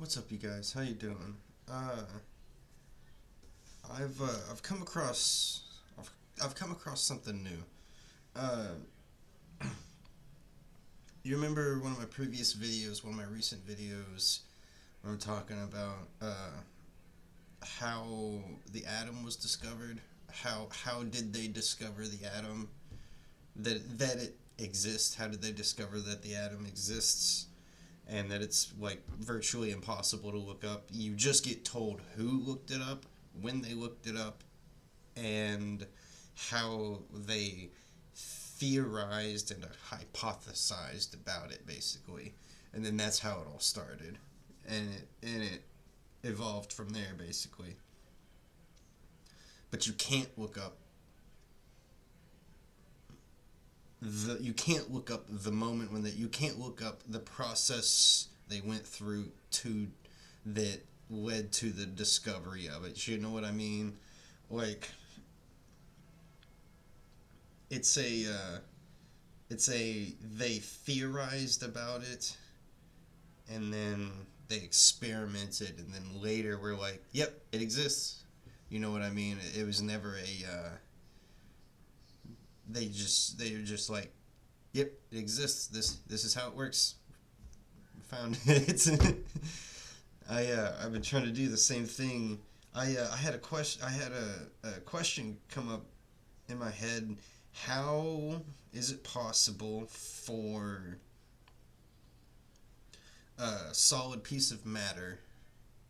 What's up, you guys? How you doing? Uh, I've come across I've come across something new. Uh, you remember one of my previous videos, one of my recent videos, where I'm talking about how the atom was discovered? How did they discover the atom? That it exists? How did they discover that the atom exists? And that it's like virtually impossible to look up. You just get told who looked it up, when they looked it up, and how they theorized and hypothesized about it, basically. And then that's how it all started, and it evolved from there, basically. But you can't look up the moment when you can't look up the process they went through to that led to the discovery of it. You know what I mean? Like it's a they theorized about it, and then they experimented, and then later we're like, yep, it exists. You know what I mean? It was never a they were just like, yep, it exists. This is how it works. Found it. I've been trying to do the same thing. I had a question. I had a question come up in my head. How is it possible for a solid piece of matter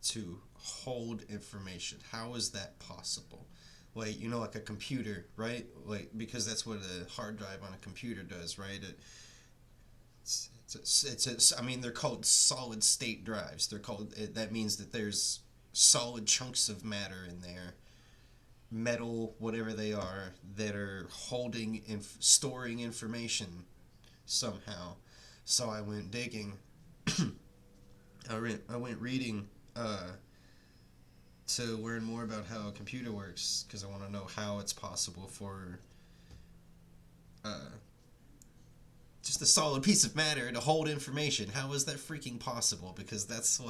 to hold information? How is that possible? Like, like a computer, right? Like, because that's what a hard drive on a computer does, right? I mean, they're called solid state drives. That means that there's solid chunks of matter in there, metal, whatever they are, that are holding and storing information somehow. So I went digging. I went reading to learn more about how a computer works, because I want to know how it's possible for uh, just a solid piece of matter to hold information. How is that freaking possible? Because that's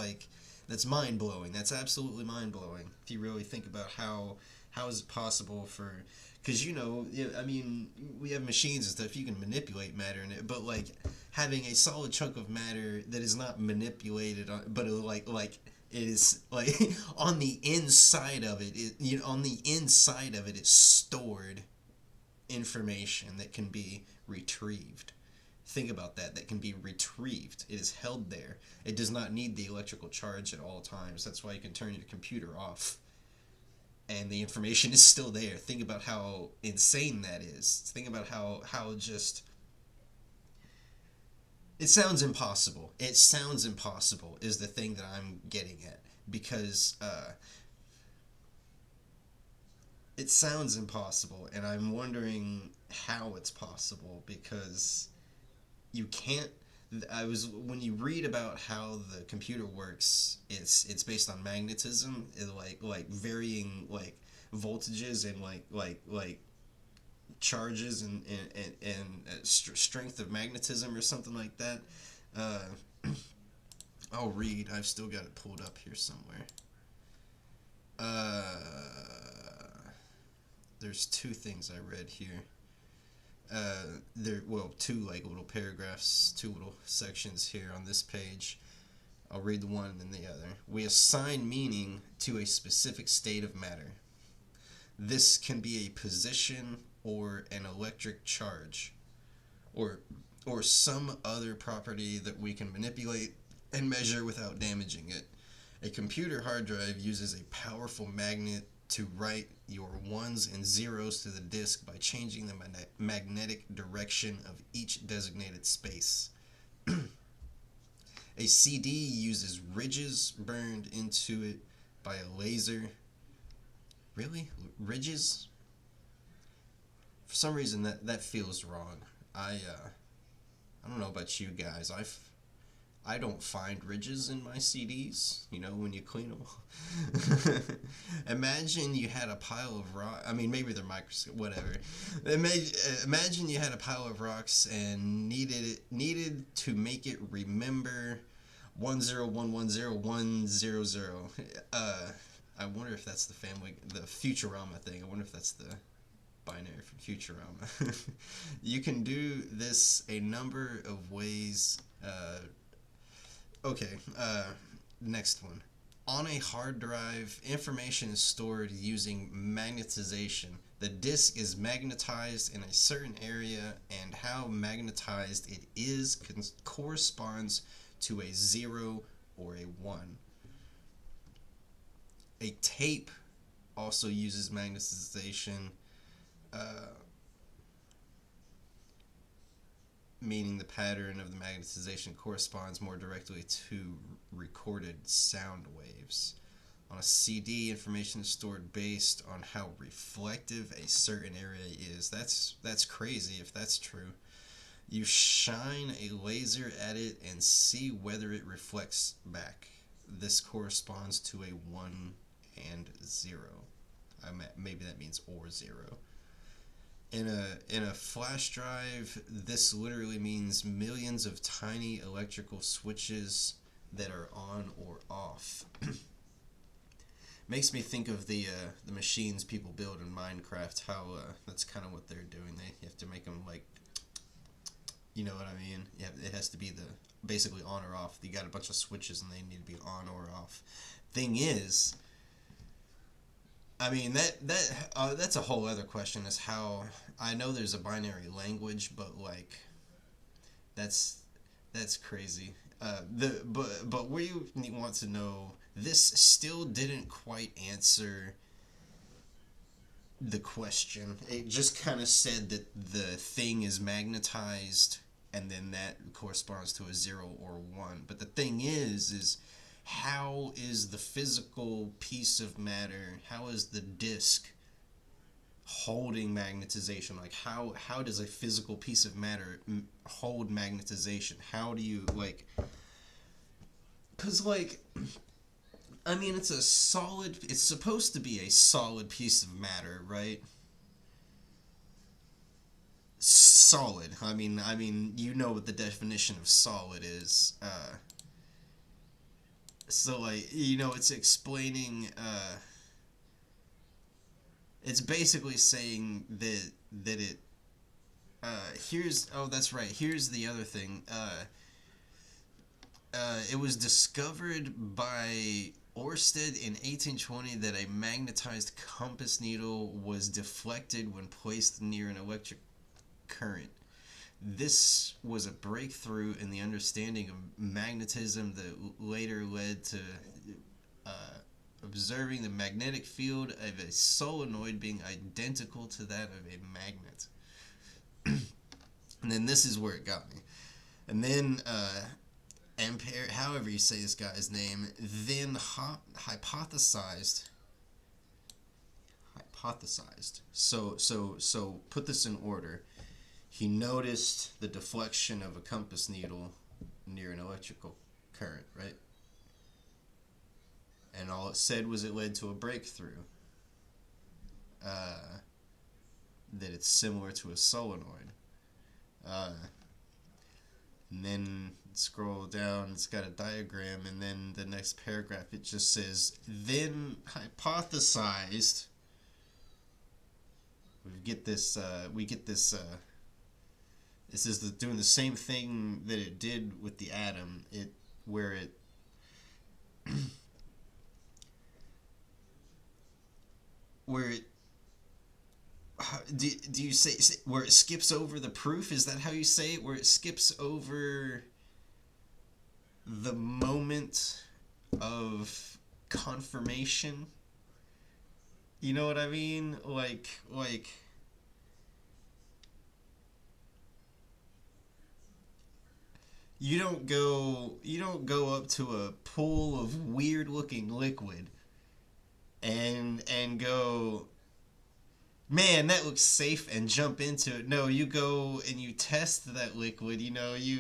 mind blowing. That's absolutely mind blowing if you really think about how is it possible for, because yeah, I mean, we have machines and stuff, you can manipulate matter in it, but like having a solid chunk of matter that is not manipulated but it is like on the inside of on the inside of it it's stored information that can be retrieved. Think about that. That can be retrieved. It is held there. It does not need the electrical charge at all times. That's why you can turn your computer off and the information is still there. Think about how insane that is. Think about how just it sounds impossible. It sounds impossible is the thing that I'm getting at, because it sounds impossible, and I'm wondering how it's possible, because you can't. I was when you read about how the computer works, it's based on magnetism, like varying like voltages and like charges and strength of magnetism or something like that. Uh, I'll read. I've still got it pulled up here somewhere. There's two things I read here. Two like little paragraphs, two little sections here on this page. I'll read the one and then the other. We assign meaning to a specific state of matter. This can be a position or an electric charge, or some other property that we can manipulate and measure without damaging it. A computer hard drive uses a powerful magnet to write your ones and zeros to the disk by changing the magnetic direction of each designated space. A CD uses ridges burned into it by a laser. Really? Ridges? For some reason that feels wrong. I don't know about you guys. I don't find ridges in my CDs, when you clean them. Imagine you had a pile of rock. I mean, maybe they're microscope, whatever. Imagine you had a pile of rocks and needed to make it remember 101101000. I wonder if that's the Futurama thing. I wonder if that's the binary from Futurama. You can do this a number of ways. Okay, next one. On a hard drive, information is stored using magnetization. The disk is magnetized in a certain area, and how magnetized it is corresponds to a 0 or a 1. A tape also uses magnetization, meaning the pattern of the magnetization corresponds more directly to recorded sound waves. On a CD, information is stored based on how reflective a certain area is. That's crazy if that's true. You shine a laser at it and see whether it reflects back. This corresponds to a 1 and 0. Maybe that means or 0. In a flash drive, this literally means millions of tiny electrical switches that are on or off. Makes me think of the machines people build in Minecraft. How that's kind of what they're doing. They have to make them like, you know what I mean? Yeah, it has to be basically on or off. You got a bunch of switches and they need to be on or off. Thing is, I mean that's a whole other question. Is how I know there's a binary language, but like that's crazy. But we want to know. This still didn't quite answer the question. It just kind of said that the thing is magnetized, and then that corresponds to a 0 or 1. But the thing is how is the physical piece of matter, how is the disk holding magnetization? Like how does a physical piece of matter hold magnetization? How do you like? Because like, I mean, it's supposed to be a solid piece of matter, right? Solid. I mean, you know what the definition of solid is. So like, you know, it's explaining, it's basically saying that it, that's right, here's the other thing. It was discovered by Oersted in 1820 that a magnetized compass needle was deflected when placed near an electric current. This was a breakthrough in the understanding of magnetism that later led to observing the magnetic field of a solenoid being identical to that of a magnet. And then this is where it got me. And then Ampere, however you say this guy's name, then hypothesized. So put this in order. He noticed the deflection of a compass needle near an electrical current, right? And all it said was it led to a breakthrough. That it's similar to a solenoid. And then scroll down, it's got a diagram, and then the next paragraph it just says, then hypothesized. This is doing the same thing that it did with the atom. Do you say where it skips over the proof? Is that how you say it? Where it skips over the moment of confirmation? You know what I mean? Like you don't go up to a pool of weird looking liquid and go, man, that looks safe, and jump into it. No, you go and you test that liquid. You know, you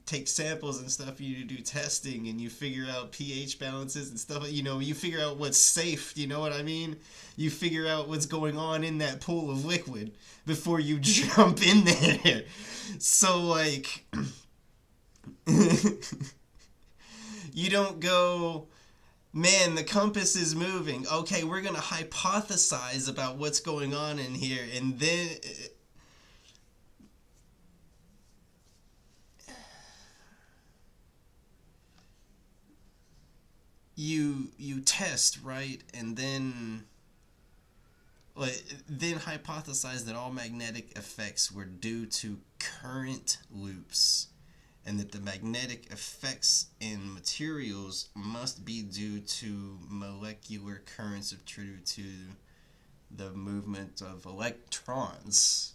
take samples and stuff. You do testing and you figure out pH balances and stuff. You know, you figure out what's safe. You know what I mean? You figure out what's going on in that pool of liquid before you jump in there. So like, You don't go, man, the compass is moving. Okay, we're going to hypothesize about what's going on in here, and then you test, right? And then hypothesize that all magnetic effects were due to current loops, and that the magnetic effects in materials must be due to molecular currents attributed to the movement of electrons.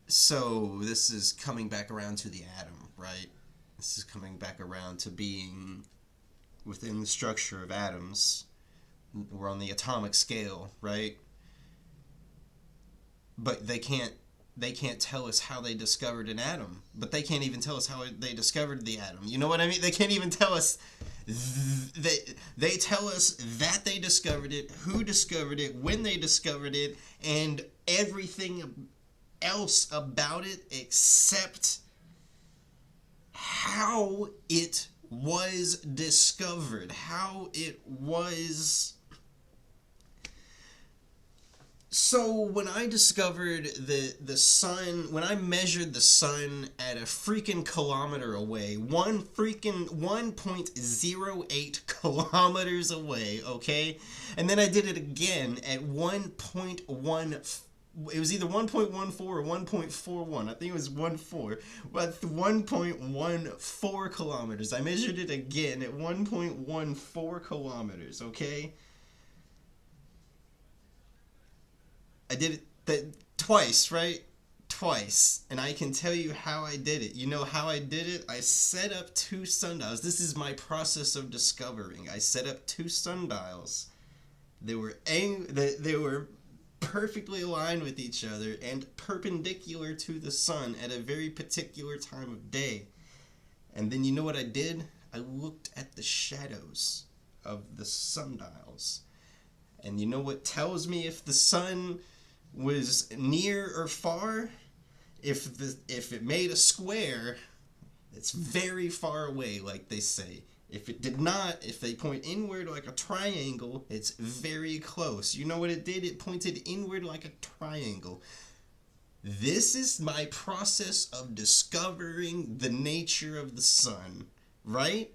So this is coming back around to the atom, right? This is coming back around to being within the structure of atoms. We're on the atomic scale, right? But they can't tell us how they discovered an atom. But they can't even tell us how they discovered the atom. You know what I mean? They can't even tell us. They tell us that they discovered it, who discovered it, when they discovered it, and everything else about it except how it was discovered, how it was. So when I discovered the sun, when I measured the sun at a freaking kilometer away, 1.08 kilometers away, okay? And then I did it again at 1.1, it was either 1.14 or 1.41. I think it was 1.4. But 1.14 kilometers. I measured it again at 1.14 kilometers, okay? I did it twice, right? Twice. And I can tell you how I did it. You know how I did it? I set up 2 sundials. This is my process of discovering. I set up 2 sundials. They were perfectly aligned with each other and perpendicular to the sun at a very particular time of day. And then you know what I did? I looked at the shadows of the sundials. And you know what tells me if the sun was near or far? If it made a square, it's very far away, like they say. If it did not, if they point inward like a triangle, it's very close. You know what it did? It pointed inward like a triangle. This is my process of discovering the nature of the sun, right?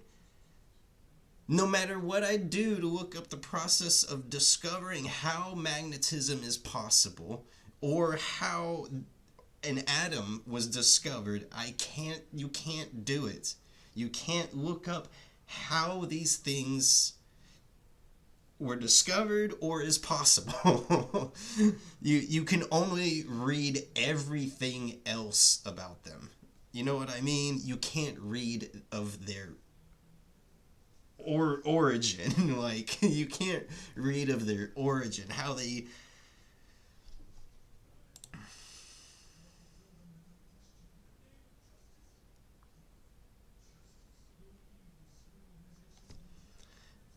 No matter what I do to look up the process of discovering how magnetism is possible or how an atom was discovered, you can't do it. You can't look up how these things were discovered or is possible. You can only read everything else about them. You know what I mean? You can't read of their origin. Like, you can't read of their origin, how they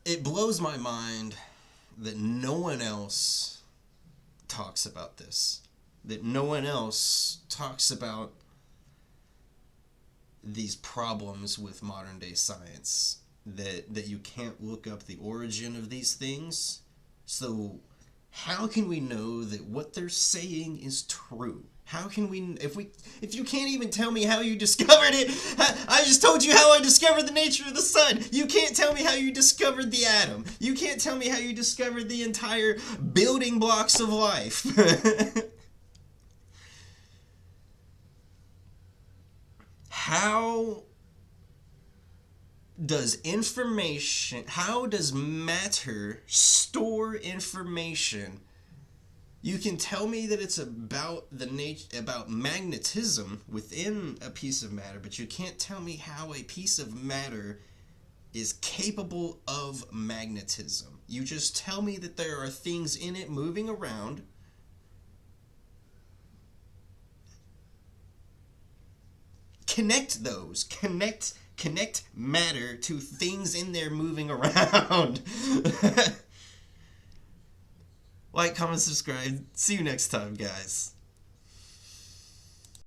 it blows my mind that no one else talks about this, that no one else talks about these problems with modern day science, that you can't look up the origin of these things. So how can we know that what they're saying is true? How can we, if you can't even tell me how you discovered it? I just told you how I discovered the nature of the sun. You can't tell me how you discovered the atom. You can't tell me how you discovered the entire building blocks of life. How does matter store information? You can tell me that it's about about magnetism within a piece of matter, but you can't tell me how a piece of matter is capable of magnetism. You just tell me that there are things in it moving around. Connect those. Connect matter to things in there moving around. Like, comment, subscribe. See you next time, guys.